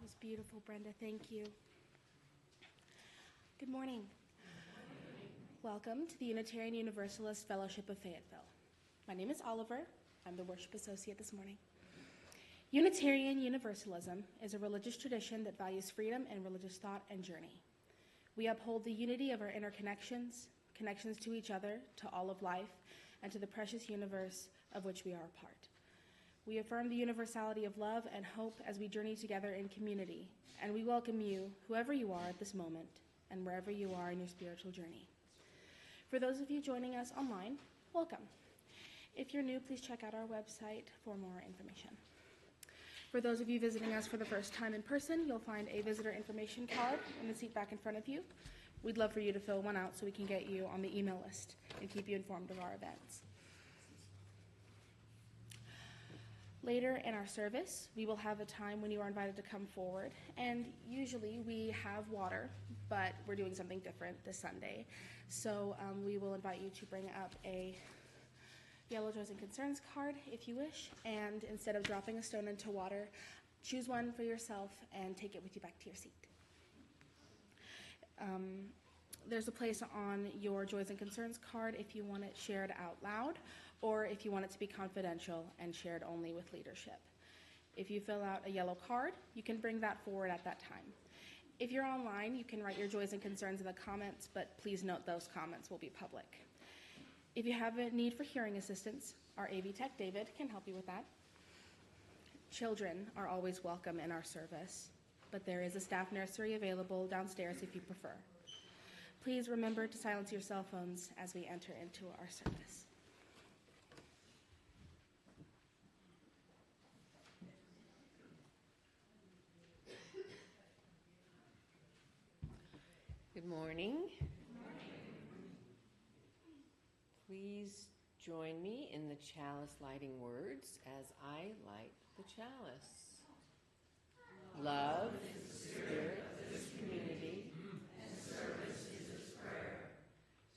was beautiful, Brenda. Thank you. Good morning. Welcome to the Unitarian Universalist Fellowship of Fayetteville. My name is Oliver. I'm the worship associate this morning. Unitarian Universalism is a religious tradition that values freedom in religious thought and journey. We uphold the unity of our interconnections, connections to each other, to all of life, and to the precious universe of which we are a part. We affirm the universality of love and hope as we journey together in community, and we welcome you, whoever you are at this moment, and wherever you are in your spiritual journey. For those of you joining us online, welcome. If you're new, please check out our website for more information. For those of you visiting us for the first time in person, you'll find a visitor information card in the seat back in front of you. We'd love for you to fill one out so we can get you on the email list and keep you informed of our events. Later in our service, we will have a time when you are invited to come forward, and usually we have water, but we're doing something different this Sunday. So we will invite you to bring up a yellow Joys and Concerns card if you wish, and instead of dropping a stone into water, choose one for yourself and take it with you back to your seat. There's a place on your Joys and Concerns card if you want it shared out loud, or if you want it to be confidential and shared only with leadership. If you fill out a yellow card, you can bring that forward at that time. If you're online, you can write your joys and concerns in the comments, but please note those comments will be public. If you have a need for hearing assistance, our AV Tech, David, can help you with that. Children are always welcome in our service, but there is a staff nursery available downstairs if you prefer. Please remember to silence your cell phones as we enter into our service. Good morning. Please join me in the chalice lighting words as I light the chalice. Love is the spirit of this community, and service is its prayer,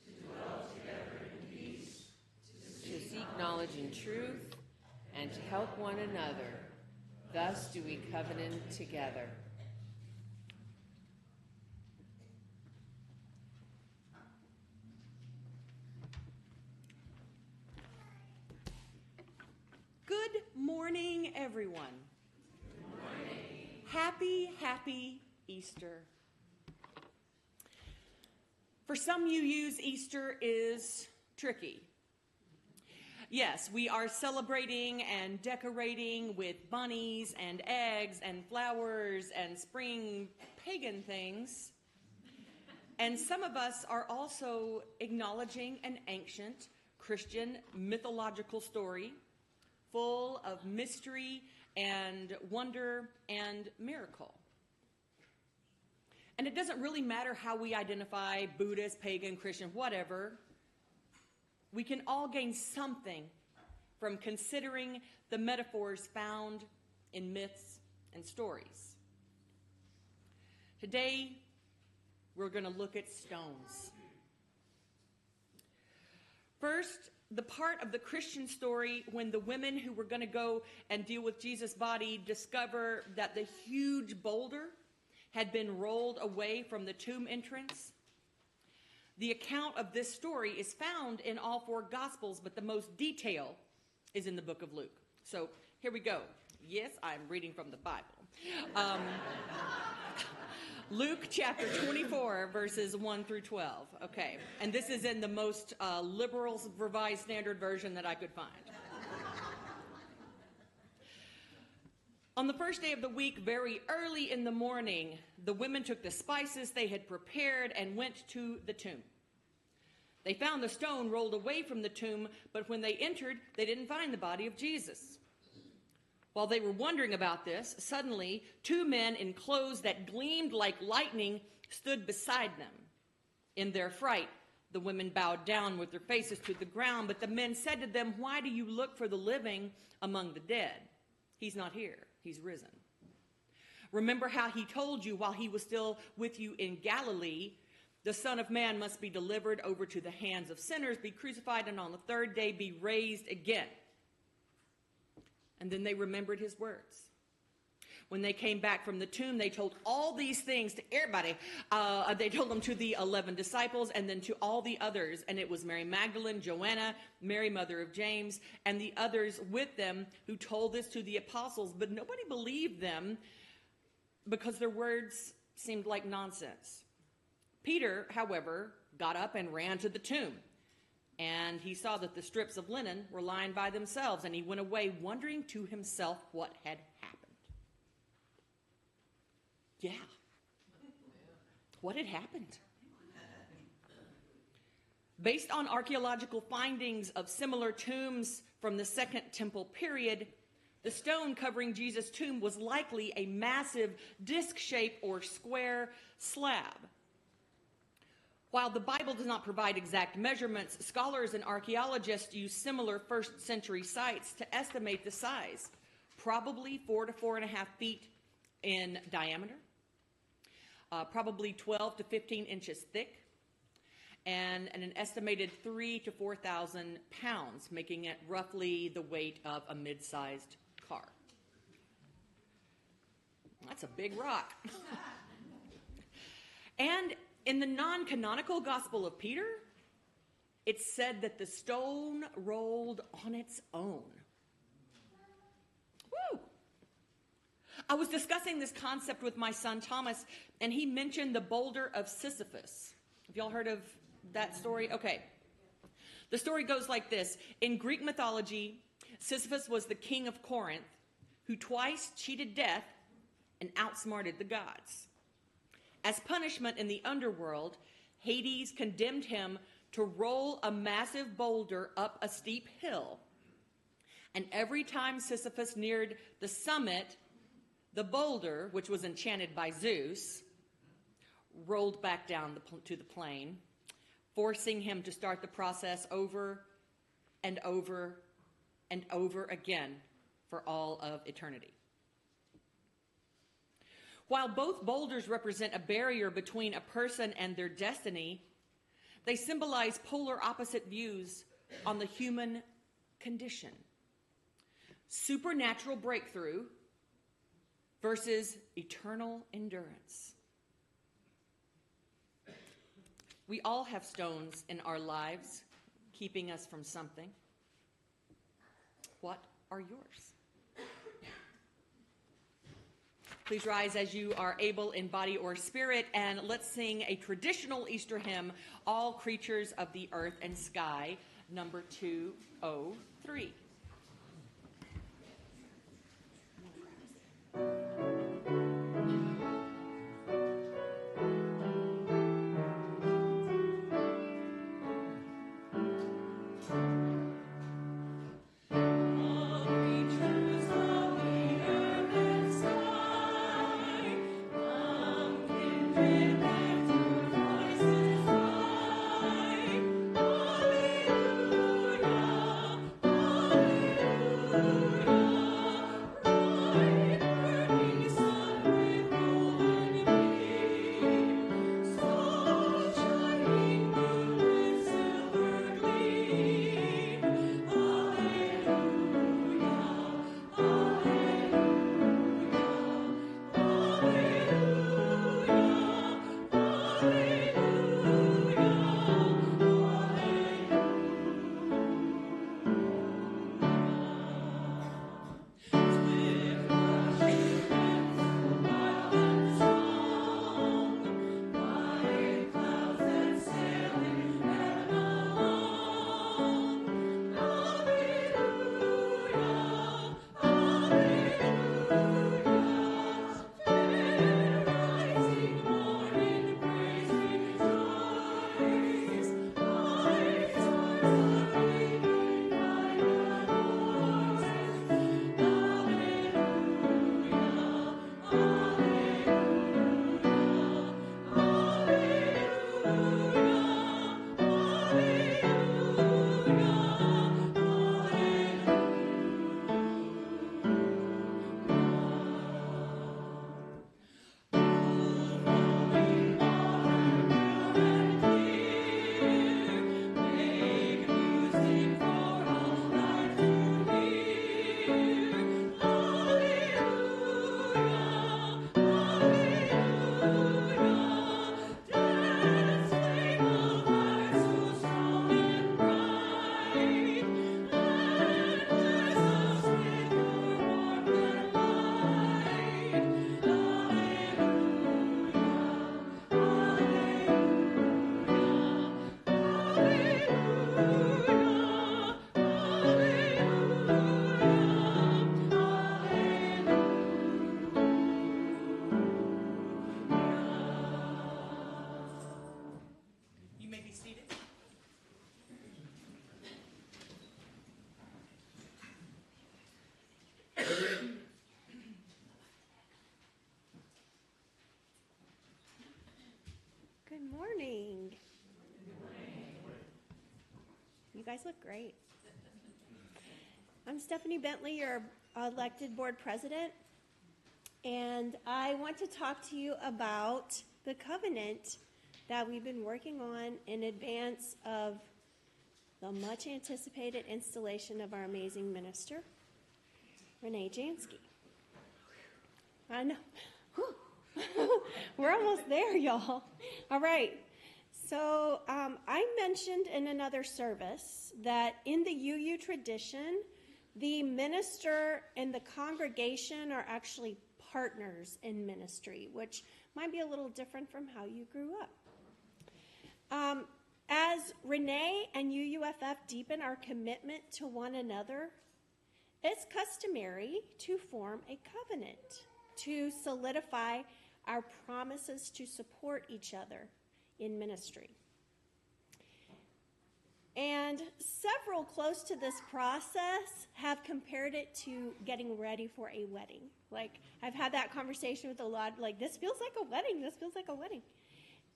to dwell together in peace, to seek knowledge and truth, and to help one another. Thus do we covenant together. Good morning, everyone. Good morning. Happy Easter. For some UUs, Easter is tricky. Yes, we are celebrating and decorating with bunnies and eggs and flowers and spring pagan things. And some of us are also acknowledging an ancient Christian mythological story full of mystery and wonder and miracle. And it doesn't really matter how we identify Buddhist, pagan, Christian, whatever. We can all gain something from considering the metaphors found in myths and stories. Today, we're going to look at stones. First, the part of the Christian story when the women who were going to go and deal with Jesus' body discover that the huge boulder had been rolled away from the tomb entrance. The account of this story is found in all four Gospels, but the most detail is in the book of Luke. So here we go. Yes, I'm reading from the Bible. Luke chapter 24, verses 1 through 12. Okay, and this is in the most liberal Revised Standard Version that I could find. On the first day of the week, very early in the morning, the women took the spices they had prepared and went to the tomb. They found the stone rolled away from the tomb, but when they entered, they didn't find the body of Jesus. While they were wondering about this, suddenly 2 men in clothes that gleamed like lightning stood beside them. In their fright, the women bowed down with their faces to the ground, but the men said to them, "Why do you look for the living among the dead? He's not here. He's risen. Remember how he told you while he was still with you in Galilee, the Son of Man must be delivered over to the hands of sinners, be crucified, and on the third day be raised again." And then they remembered his words. When they came back from the tomb, they told all these things to everybody. They told them to the 11 disciples and then to all the others. And it was Mary Magdalene, Joanna, Mary, mother of James, and the others with them who told this to the apostles. But nobody believed them because their words seemed like nonsense. Peter, however, got up and ran to the tomb. And he saw that the strips of linen were lying by themselves. And he went away wondering to himself what had happened. Yeah. What had happened? Based on archaeological findings of similar tombs from the Second Temple period, the stone covering Jesus' tomb was likely a massive disc-shaped or square slab. While the Bible does not provide exact measurements, scholars and archaeologists use similar first-century sites to estimate the size, probably 4 to 4.5 feet in diameter, probably 12 to 15 inches thick, and an estimated 3,000 to 4,000 pounds, making it roughly the weight of a mid-sized car. That's a big rock. And in the non-canonical Gospel of Peter, it said that the stone rolled on its own. Woo! I was discussing this concept with my son Thomas, and he mentioned the boulder of Sisyphus. Have y'all heard of that story? Okay. The story goes like this. In Greek mythology, Sisyphus was the king of Corinth who twice cheated death and outsmarted the gods. As punishment in the underworld, Hades condemned him to roll a massive boulder up a steep hill. And every time Sisyphus neared the summit, the boulder, which was enchanted by Zeus, rolled back down to the plain, forcing him to start the process over and over and over again for all of eternity. While both boulders represent a barrier between a person and their destiny, they symbolize polar opposite views on the human condition. Supernatural breakthrough versus eternal endurance. We all have stones in our lives keeping us from something. What are yours? Please rise as you are able in body or spirit, and let's sing a traditional Easter hymn, All Creatures of the Earth and Sky, number 203. Alleluia. Good morning. You guys look great. I'm Stephanie Bentley, your elected board president, and I want to talk to you about the covenant that we've been working on in advance of the much anticipated installation of our amazing minister, Renee Jansky. I know. We're almost there, y'all. All right. So I mentioned in another service that in the UU tradition, the minister and the congregation are actually partners in ministry, which might be a little different from how you grew up. As Renee and UUFF deepen our commitment to one another, it's customary to form a covenant to solidify our promises to support each other in ministry. And several close to this process have compared it to getting ready for a wedding. Like, I've had that conversation with a lot, like, this feels like a wedding, this feels like a wedding.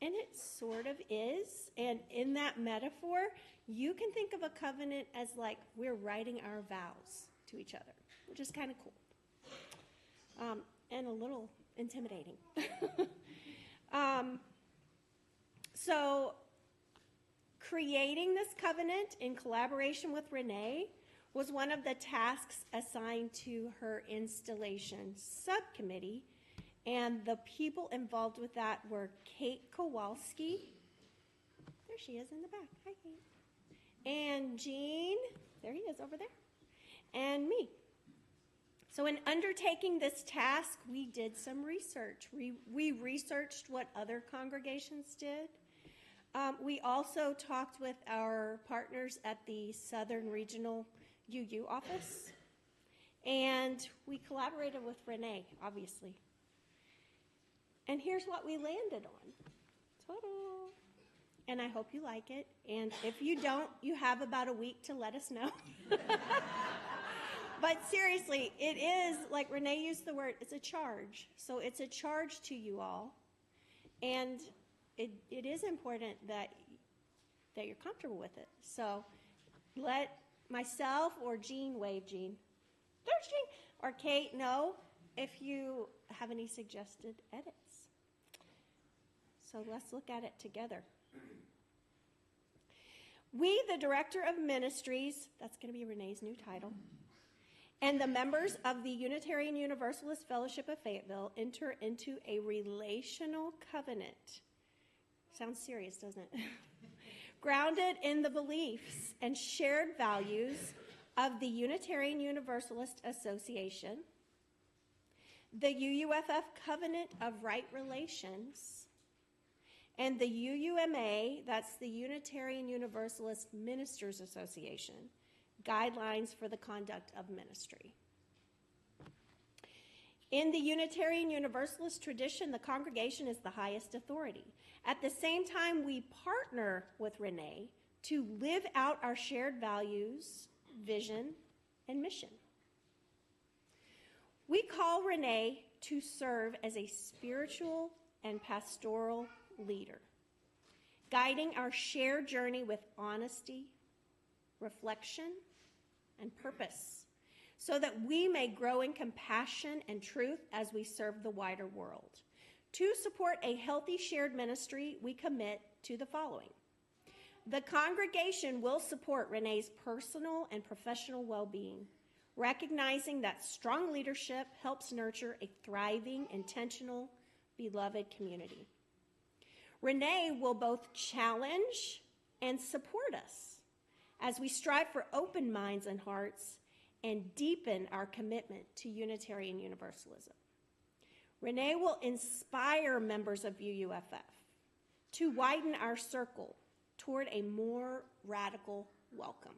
And it sort of is. And in that metaphor, you can think of a covenant as like we're writing our vows to each other, which is kind of cool. And a little intimidating. So creating this covenant in collaboration with Renee was one of the tasks assigned to her installation subcommittee, and the people involved with that were Kate Kowalski. There she is in the back. Hi, Kate. And Jean. There he is over there. And me. So in undertaking this task, we did some research. We researched what other congregations did. We also talked with our partners at the Southern Regional UU office. And we collaborated with Renee, obviously. And here's what we landed on. Ta-da! And I hope you like it. And if you don't, you have about a week to let us know. But seriously, it is, like Renee used the word, it's a charge. So it's a charge to you all. And it is important that you're comfortable with it. So let myself or Jean, wave Jean, there's Jean, or Kate know if you have any suggested edits. So let's look at it together. We, the Director of Ministries, that's going to be Renee's new title, and the members of the Unitarian Universalist Fellowship of Fayetteville enter into a relational covenant. Sounds serious, doesn't it? Grounded in the beliefs and shared values of the Unitarian Universalist Association, the UUFF Covenant of Right Relations, and the UUMA, that's the Unitarian Universalist Ministers Association, Guidelines for the Conduct of Ministry. In the Unitarian Universalist tradition, the congregation is the highest authority. At the same time, we partner with Renee to live out our shared values, vision, and mission. We call Renee to serve as a spiritual and pastoral leader, guiding our shared journey with honesty, reflection, and purpose, so that we may grow in compassion and truth as we serve the wider world. To support a healthy shared ministry, we commit to the following. The congregation will support Renee's personal and professional well-being, recognizing that strong leadership helps nurture a thriving, intentional, beloved community. Renee will both challenge and support us as we strive for open minds and hearts and deepen our commitment to Unitarian Universalism. Renee will inspire members of UUFF to widen our circle toward a more radical welcome.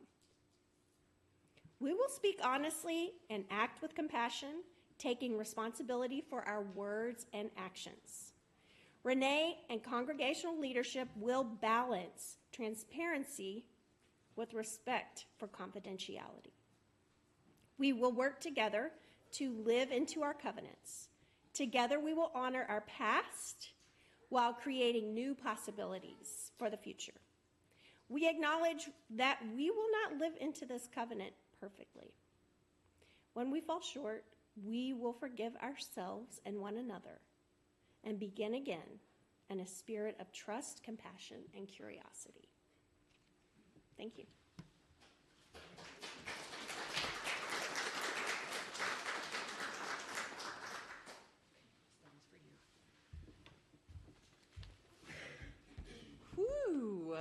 We will speak honestly and act with compassion, taking responsibility for our words and actions. Renee and congregational leadership will balance transparency with respect for confidentiality. We will work together to live into our covenants. Together we will honor our past while creating new possibilities for the future. We acknowledge that we will not live into this covenant perfectly. When we fall short, we will forgive ourselves and one another and begin again in a spirit of trust, compassion, and curiosity. Thank you. Whew.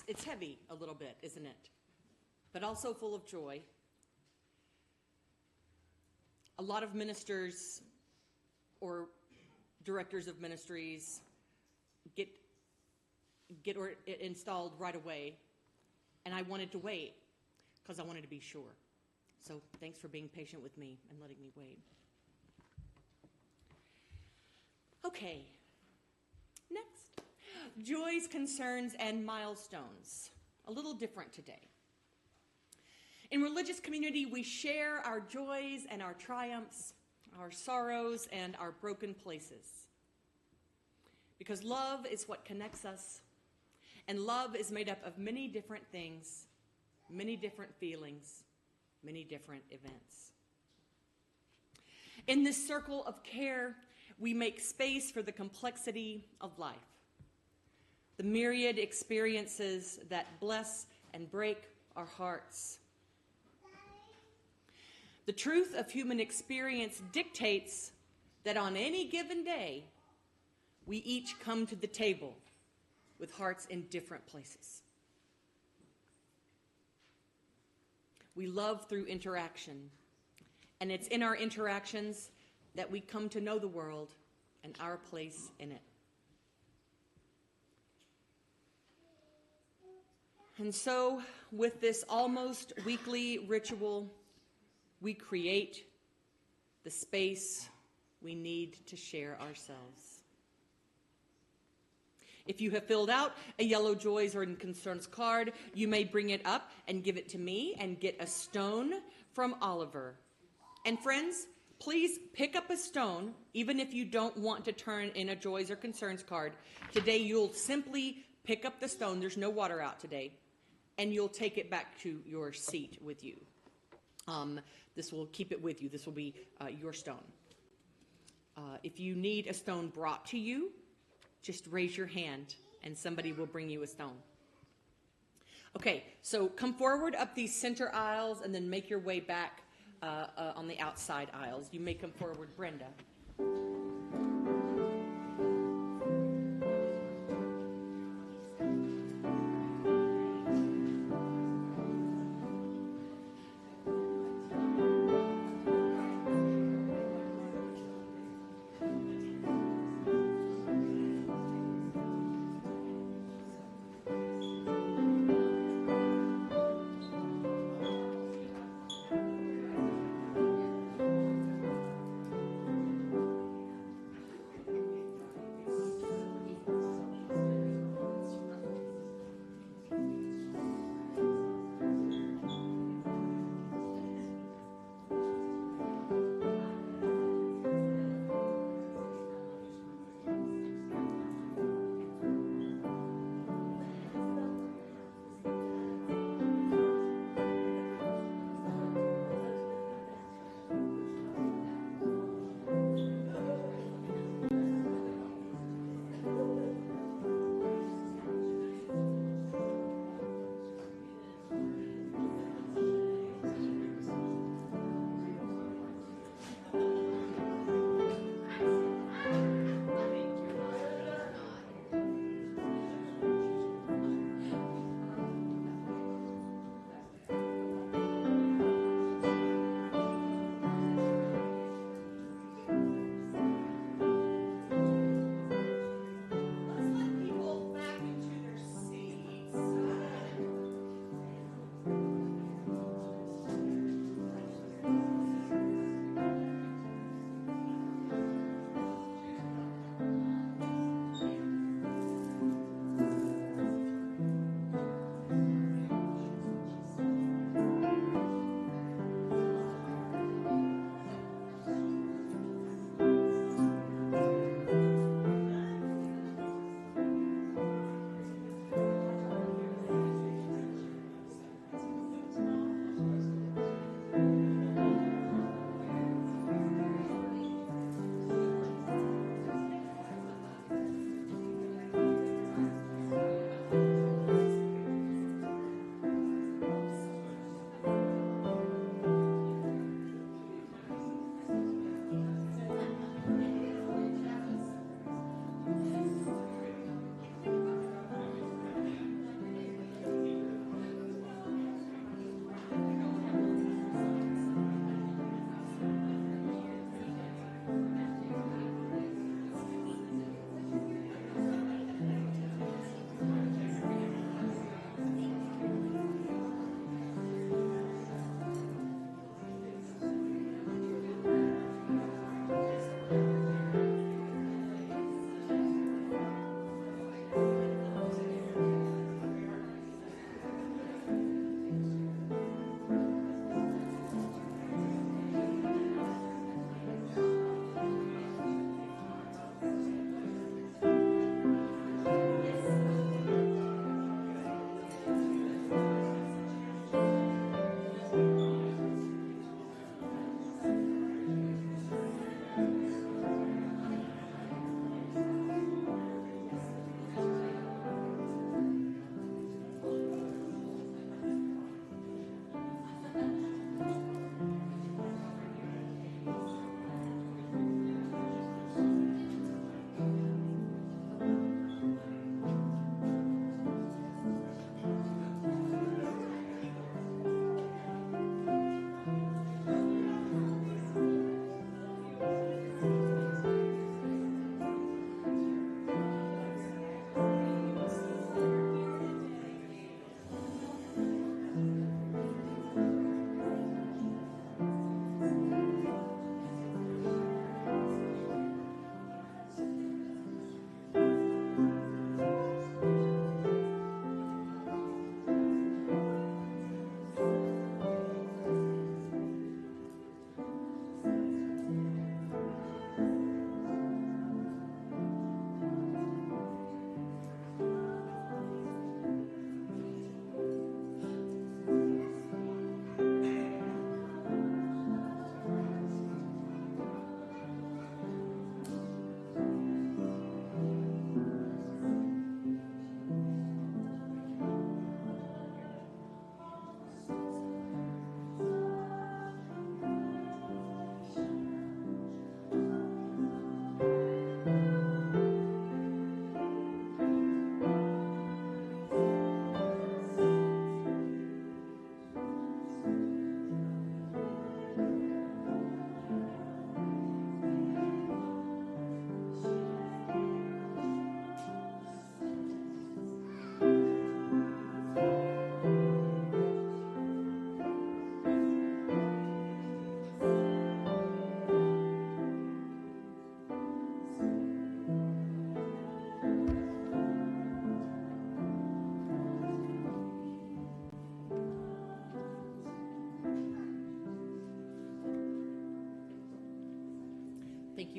It's heavy a little bit, isn't it? But also full of joy. A lot of ministers or directors of ministries get installed right away, and I wanted to wait because I wanted to be sure. So thanks for being patient with me and letting me wait. Okay, next. Joys, concerns, and milestones. A little different today. In religious community, we share our joys and our triumphs, our sorrows and our broken places. Because love is what connects us, and love is made up of many different things, many different feelings, many different events. In this circle of care, we make space for the complexity of life, the myriad experiences that bless and break our hearts. The truth of human experience dictates that on any given day, we each come to the table with hearts in different places. We love through interaction, and it's in our interactions that we come to know the world and our place in it. And so, with this almost weekly ritual, we create the space we need to share ourselves. If you have filled out a yellow joys or concerns card, you may bring it up and give it to me and get a stone from Oliver. And friends, please pick up a stone, even if you don't want to turn in a joys or concerns card. Today you'll simply pick up the stone. There's no water out today. And you'll take it back to your seat with you. This will keep it with you. This will be your stone. If you need a stone brought to you, just raise your hand and somebody will bring you a stone. Okay, so come forward up these center aisles and then make your way back on the outside aisles. You may come forward, Brenda.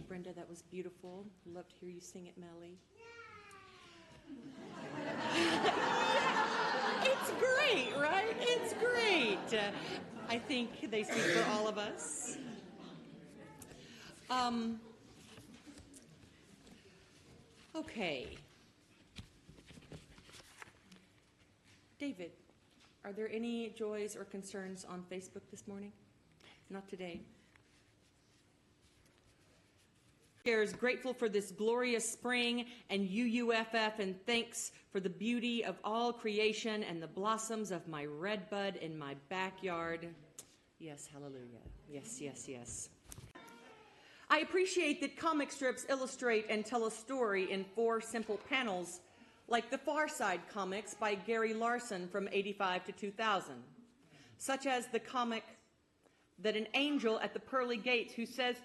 Brenda. That was beautiful. Love to hear you sing it, Melly. It's great, right? It's great. I think they speak for all of us. Okay. David, are there any joys or concerns on Facebook this morning? Not today. Is grateful for this glorious spring and UUFF, and thanks for the beauty of all creation and the blossoms of my redbud in my backyard. Yes, hallelujah. Yes, yes, yes. I appreciate that comic strips illustrate and tell a story in 4 simple panels, like the Far Side comics by Gary Larson from 85 to 2000, such as the comic that an angel at the pearly gates who says,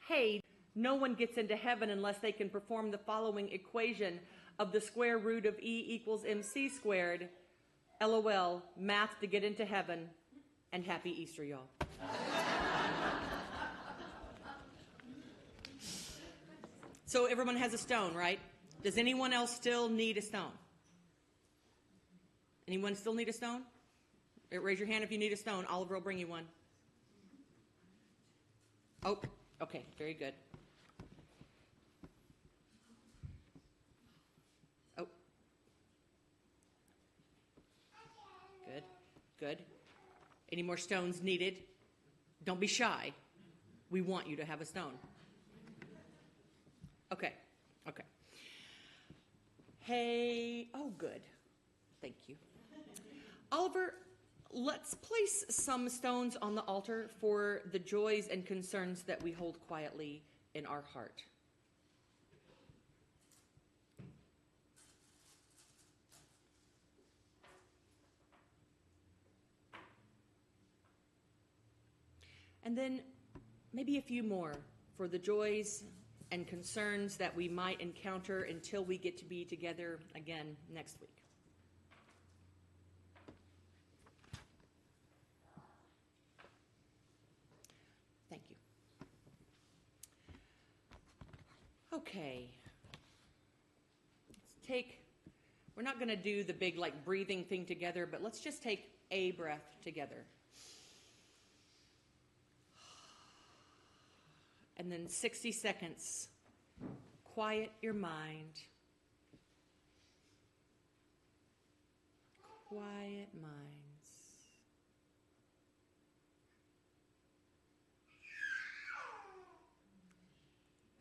hey, no one gets into heaven unless they can perform the following equation of the square root of E equals MC squared. LOL, math to get into heaven, and happy Easter, y'all. So everyone has a stone, right? Does anyone else still need a stone? Anyone still need a stone? Raise your hand if you need a stone. Oliver will bring you one. Oh, okay, very good. Oh. Good, good. Any more stones needed? Don't be shy. We want you to have a stone. Okay, okay. Hey, oh good. Thank you. Oliver, let's place some stones on the altar for the joys and concerns that we hold quietly in our heart. And then maybe a few more for the joys and concerns that we might encounter until we get to be together again next week. Thank you. Okay. Let's take, we're not going to do the big like breathing thing together, but let's just take a breath together. And then 60 seconds, quiet your mind. Quiet minds.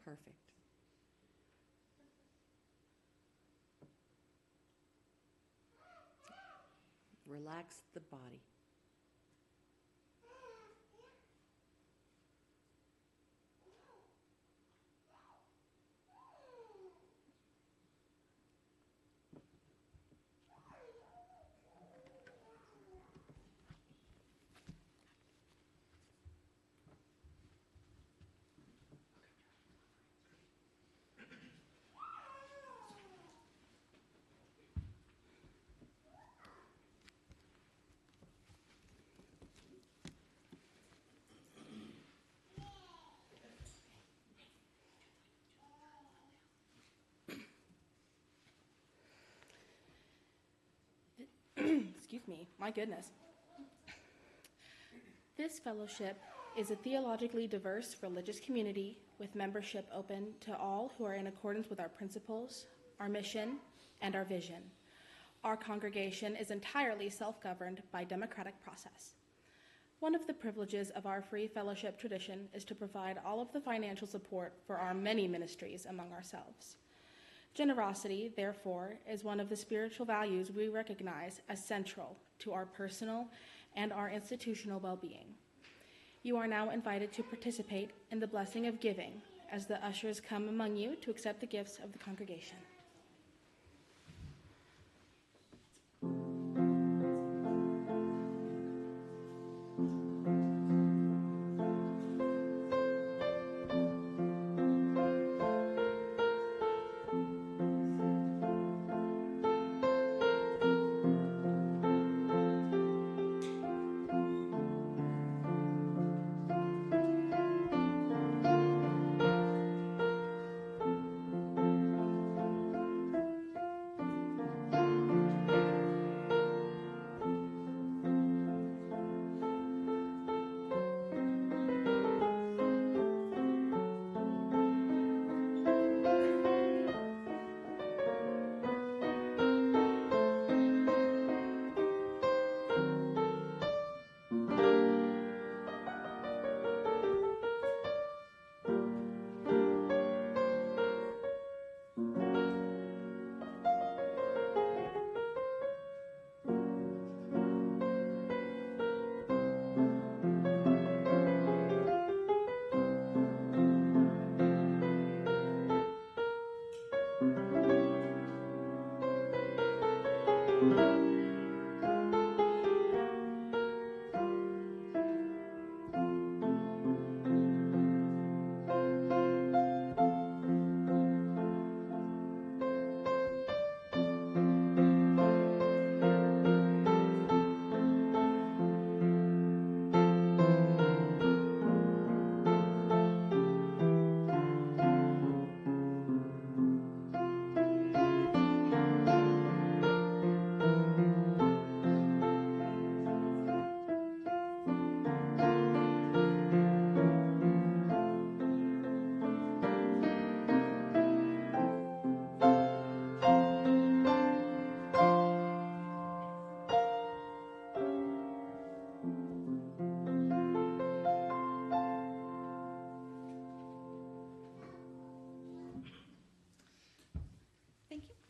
Perfect. Relax the body. Excuse me, my goodness. This fellowship is a theologically diverse religious community with membership open to all who are in accordance with our principles, our mission, and our vision. Our congregation is entirely self-governed by democratic process. One of the privileges of our free fellowship tradition is to provide all of the financial support for our many ministries among ourselves. Generosity, therefore, is one of the spiritual values we recognize as central to our personal and our institutional well-being. You are now invited to participate in the blessing of giving as the ushers come among you to accept the gifts of the congregation.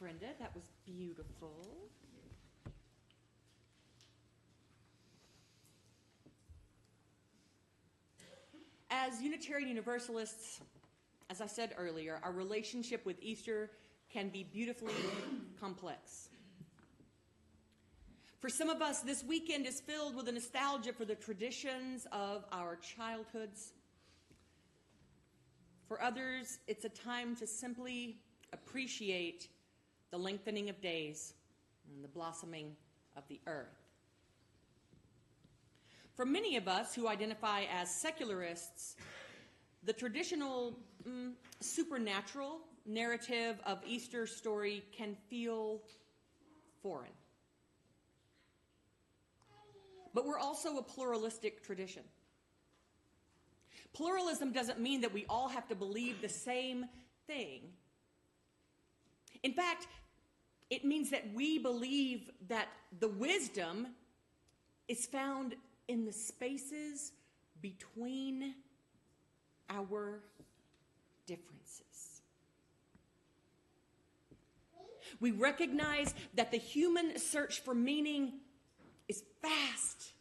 Brenda. That was beautiful. As Unitarian Universalists, as I said earlier, our relationship with Easter can be beautifully complex. For some of us, this weekend is filled with a nostalgia for the traditions of our childhoods. For others, it's a time to simply appreciate the lengthening of days and the blossoming of the earth. For many of us who identify as secularists, the traditional supernatural narrative of Easter story can feel foreign. But we're also a pluralistic tradition. Pluralism doesn't mean that we all have to believe the same thing. In fact, it means that we believe that the wisdom is found in the spaces between our differences. We recognize that the human search for meaning is vast.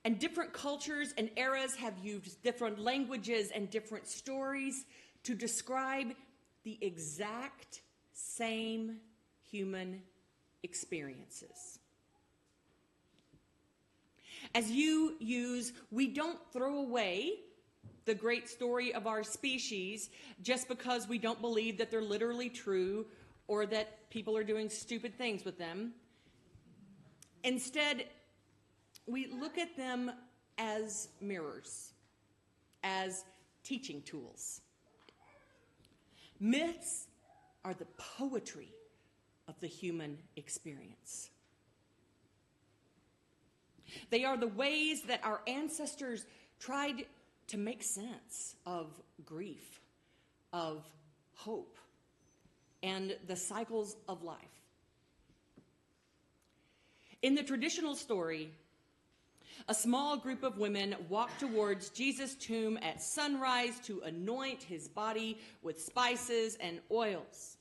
And different cultures and eras have used different languages and different stories to describe the exact same human experiences. As you use, we don't throw away the great story of our species just because we don't believe that they're literally true or that people are doing stupid things with them. Instead, we look at them as mirrors, as teaching tools. Myths are the poetry of the human experience. They are the ways that our ancestors tried to make sense of grief, of hope, and the cycles of life. In the traditional story, a small group of women walked towards Jesus' tomb at sunrise to anoint his body with spices and oils.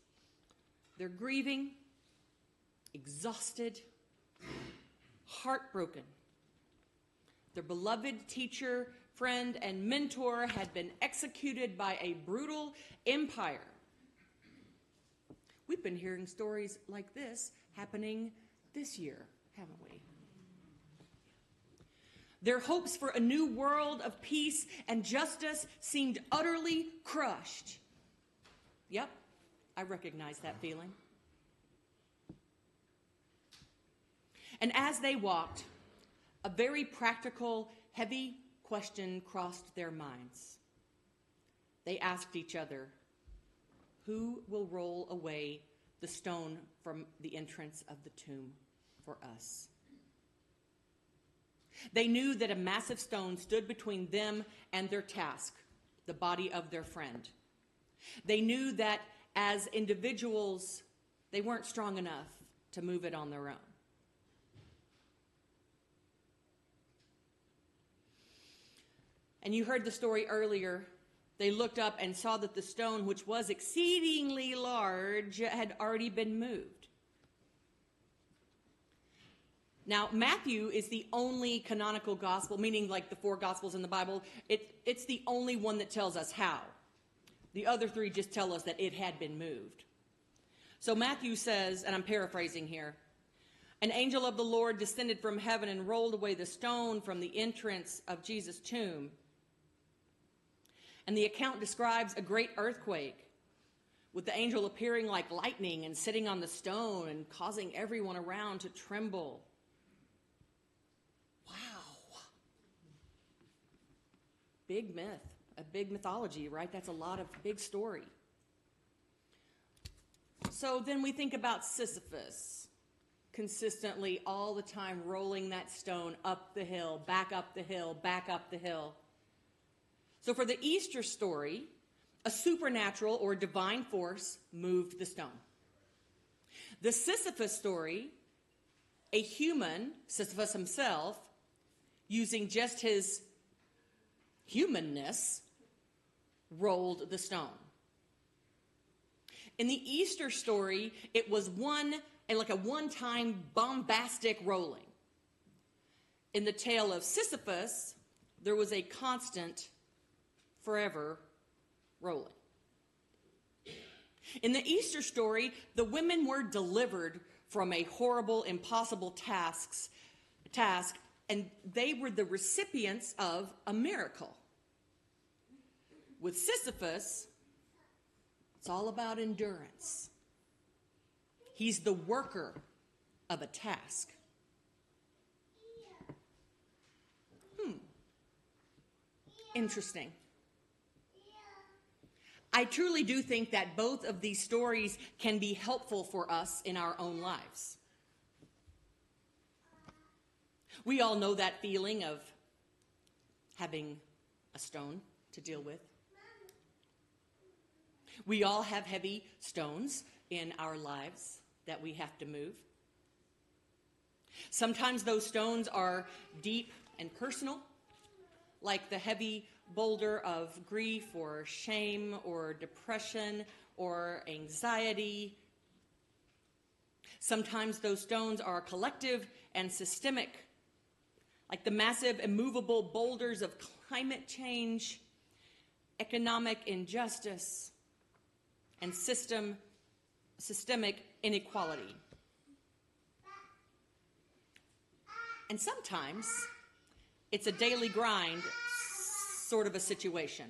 They're grieving, exhausted, heartbroken. Their beloved teacher, friend, and mentor had been executed by a brutal empire. We've been hearing stories like this happening this year, haven't we? Their hopes for a new world of peace and justice seemed utterly crushed. Yep, I recognize that feeling. And as they walked, a very practical, heavy question crossed their minds. They asked each other, who will roll away the stone from the entrance of the tomb for us? They knew that a massive stone stood between them and their task, the body of their friend. They knew that as individuals, they weren't strong enough to move it on their own. And you heard the story earlier. They looked up and saw that the stone, which was exceedingly large, had already been moved. Now, Matthew is the only canonical gospel, meaning like the 4 gospels in the Bible. It's the only one that tells us how. The other 3 just tell us that it had been moved. So Matthew says, and I'm paraphrasing here, an angel of the Lord descended from heaven and rolled away the stone from the entrance of Jesus' tomb. And the account describes a great earthquake, with the angel appearing like lightning and sitting on the stone and causing everyone around to tremble. Wow. Big myth, a big mythology, right? That's a lot of big story. So then we think about Sisyphus, consistently all the time rolling that stone up the hill, back up the hill, back up the hill. So for the Easter story, a supernatural or divine force moved the stone. The Sisyphus story, a human, Sisyphus himself, using just his humanness, rolled the stone. In the Easter story, it was like a one-time bombastic rolling. In the tale of Sisyphus, there was a constant, forever rolling. In the Easter story, the women were delivered from a horrible, impossible task, and they were the recipients of a miracle. With Sisyphus, it's all about endurance. He's the worker of a task. Interesting. I truly do think that both of these stories can be helpful for us in our own lives. We all know that feeling of having a stone to deal with. We all have heavy stones in our lives that we have to move. Sometimes those stones are deep and personal, like the heavy boulder of grief or shame or depression or anxiety. Sometimes those stones are collective and systemic, like the massive immovable boulders of climate change, economic injustice, and systemic inequality. And sometimes it's a daily grind sort of a situation,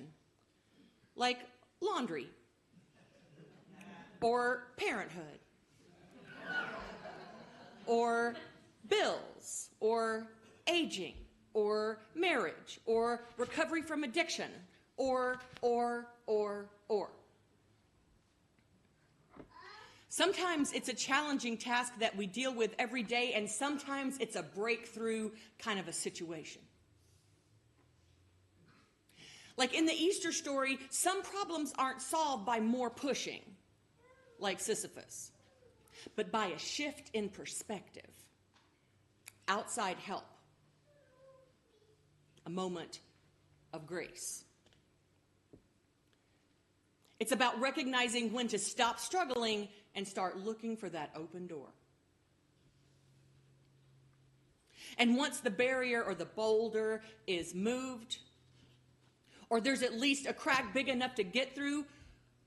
like laundry, or parenthood, or bills, or aging, or marriage, or recovery from addiction, or. Sometimes it's a challenging task that we deal with every day, and sometimes it's a breakthrough kind of a situation. Like in the Easter story, some problems aren't solved by more pushing, like Sisyphus, but by a shift in perspective, outside help, a moment of grace. It's about recognizing when to stop struggling and start looking for that open door. And once the barrier or the boulder is moved, or there's at least a crack big enough to get through,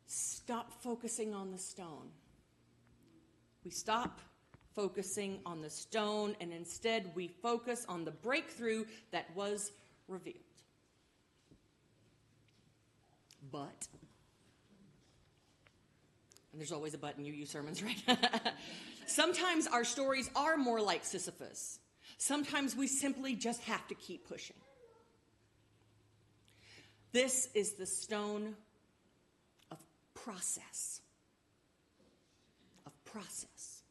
stop focusing on the stone. We stop focusing on the stone, and instead we focus on the breakthrough that was revealed. But, and there's always a but in UU sermons, right? Sometimes our stories are more like Sisyphus. Sometimes we simply just have to keep pushing. This is the stone of process. Of process.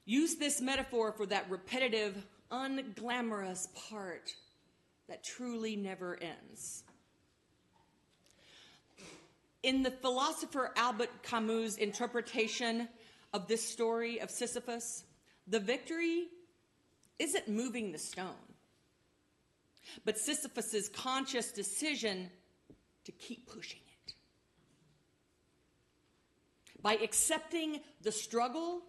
Use this metaphor for that repetitive, unglamorous part that truly never ends. In the philosopher Albert Camus' interpretation of this story of Sisyphus, the victory isn't moving the stone, but Sisyphus' conscious decision to keep pushing it. By accepting the struggle,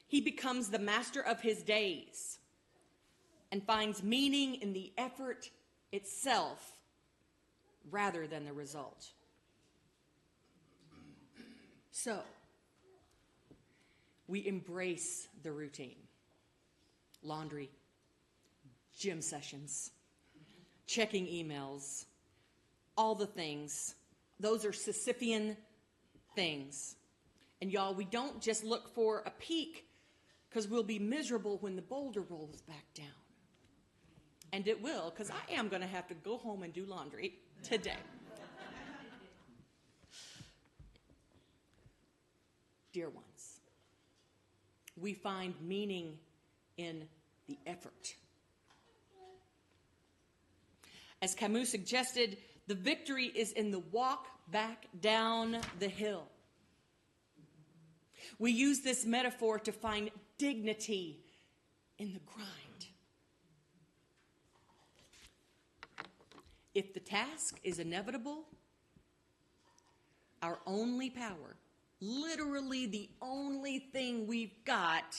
he becomes the master of his days and finds meaning in the effort itself rather than the result. So, we embrace the routine. Laundry, gym sessions, checking emails, all the things. Those are Sisyphean things. And y'all, we don't just look for a peak, because we'll be miserable when the boulder rolls back down. And it will, because I am going to have to go home and do laundry today. Dear ones, we find meaning in the effort. As Camus suggested, the victory is in the walk back down the hill. We use this metaphor to find dignity in the grind. If the task is inevitable, our only power, literally the only thing we've got,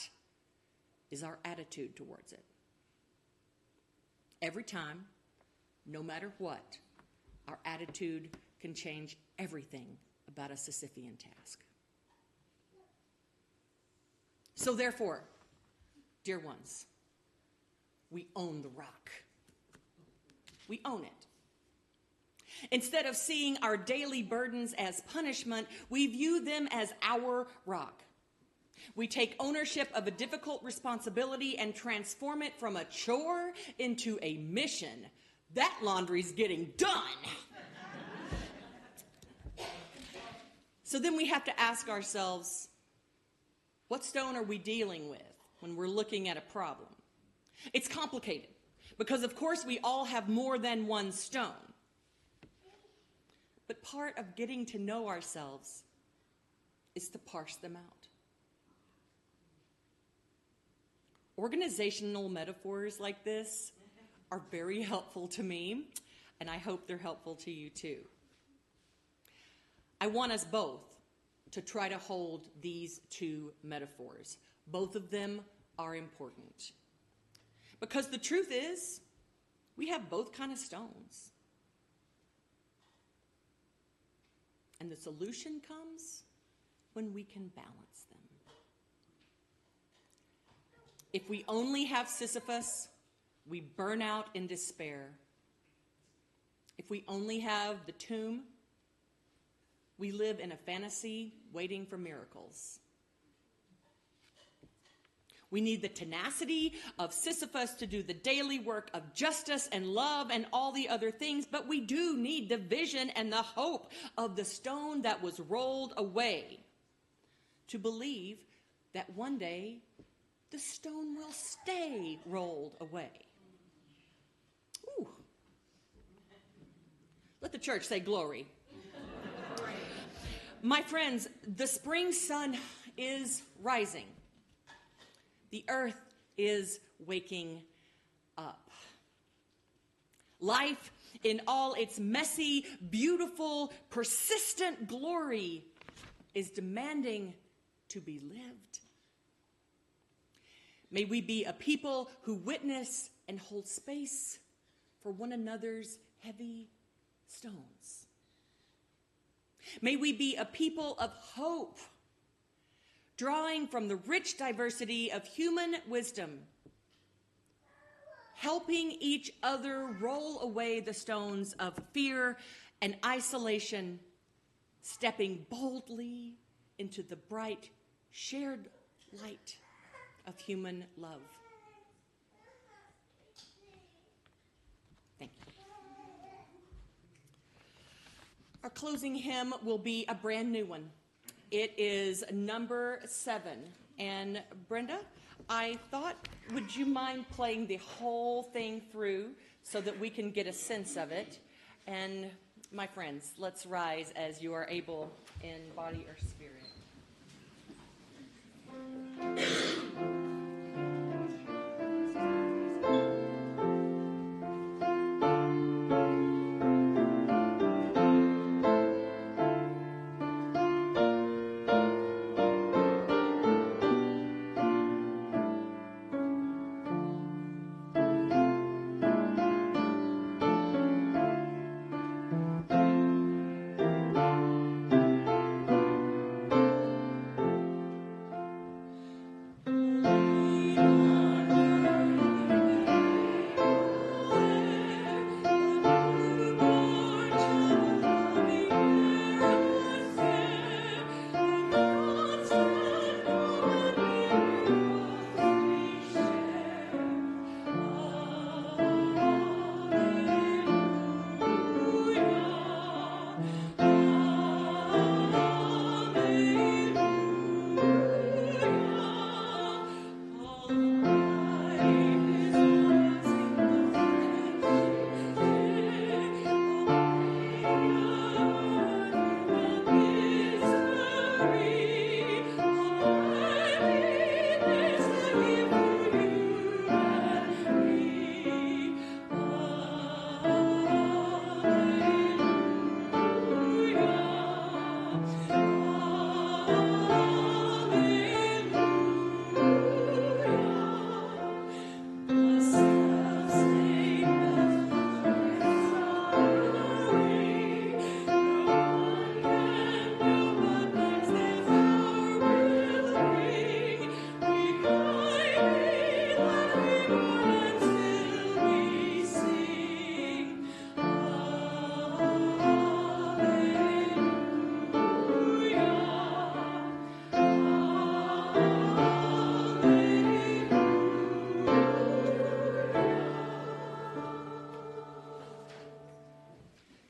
is our attitude towards it. Every time, no matter what, our attitude can change everything about a Sisyphean task. So therefore, dear ones, we own the rock. We own it. Instead of seeing our daily burdens as punishment, we view them as our rock. We take ownership of a difficult responsibility and transform it from a chore into a mission. That laundry's getting done. So then we have to ask ourselves, what stone are we dealing with when we're looking at a problem? It's complicated because, of course, we all have more than one stone. But part of getting to know ourselves is to parse them out. Organizational metaphors like this are very helpful to me, and I hope they're helpful to you too. I want us both to try to hold these two metaphors. Both of them are important. Because the truth is, we have both kind of stones. And the solution comes when we can balance them. If we only have Sisyphus, we burn out in despair. If we only have the tomb, we live in a fantasy waiting for miracles. We need the tenacity of Sisyphus to do the daily work of justice and love and all the other things, but we do need the vision and the hope of the stone that was rolled away to believe that one day the stone will stay rolled away. Ooh. Let the church say glory. My friends, the spring sun is rising. The earth is waking up. Life in all its messy, beautiful, persistent glory is demanding to be lived. May we be a people who witness and hold space for one another's heavy stones. May we be a people of hope, drawing from the rich diversity of human wisdom, helping each other roll away the stones of fear and isolation, stepping boldly into the bright, shared light of human love. Thank you. Our closing hymn will be a brand new one. It is number 7. And Brenda, I thought, would you mind playing the whole thing through so that we can get a sense of it? And my friends, let's rise as you are able in body or spirit.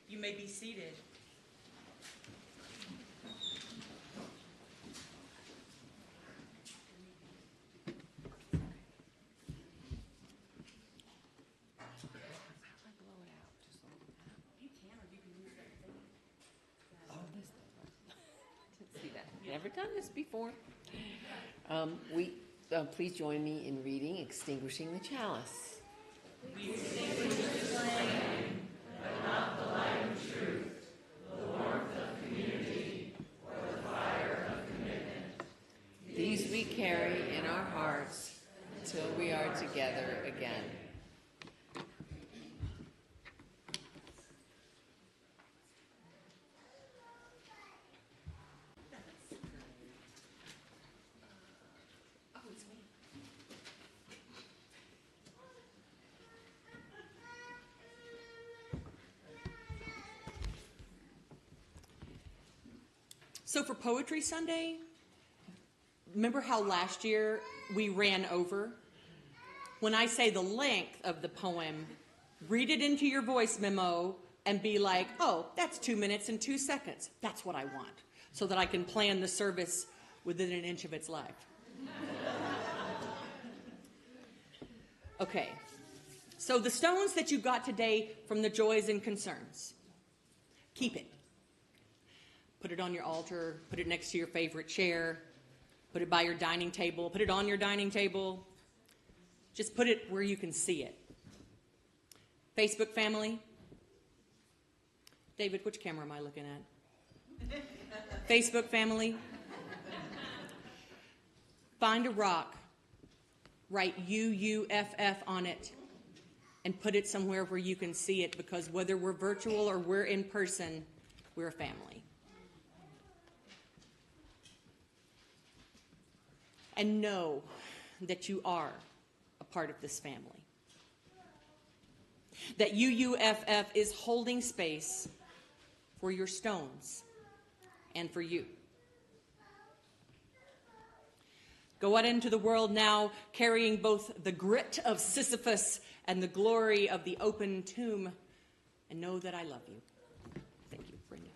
You may be seated. See that? Never done this before. Please join me in reading Extinguishing the Chalice. These we carry in our hearts till we are together again. So for Poetry Sunday, remember how last year we ran over? When I say the length of the poem, read it into your voice memo and be like, oh, that's 2 minutes and 2 seconds. That's what I want, so that I can plan the service within an inch of its life. Okay, so the stones that you got today from the Joys and Concerns, keep it. Put it on your altar, put it next to your favorite chair, put it by your dining table, put it on your dining table. Just put it where you can see it. Facebook family. David, which camera am I looking at? Facebook family. Find a rock, write UUFF on it, and put it somewhere where you can see it, because whether we're virtual or we're in person, we're a family. And know that you are a part of this family. That UUFF is holding space for your stones and for you. Go out into the world now, carrying both the grit of Sisyphus and the glory of the open tomb, and know that I love you. Thank you, Brenda.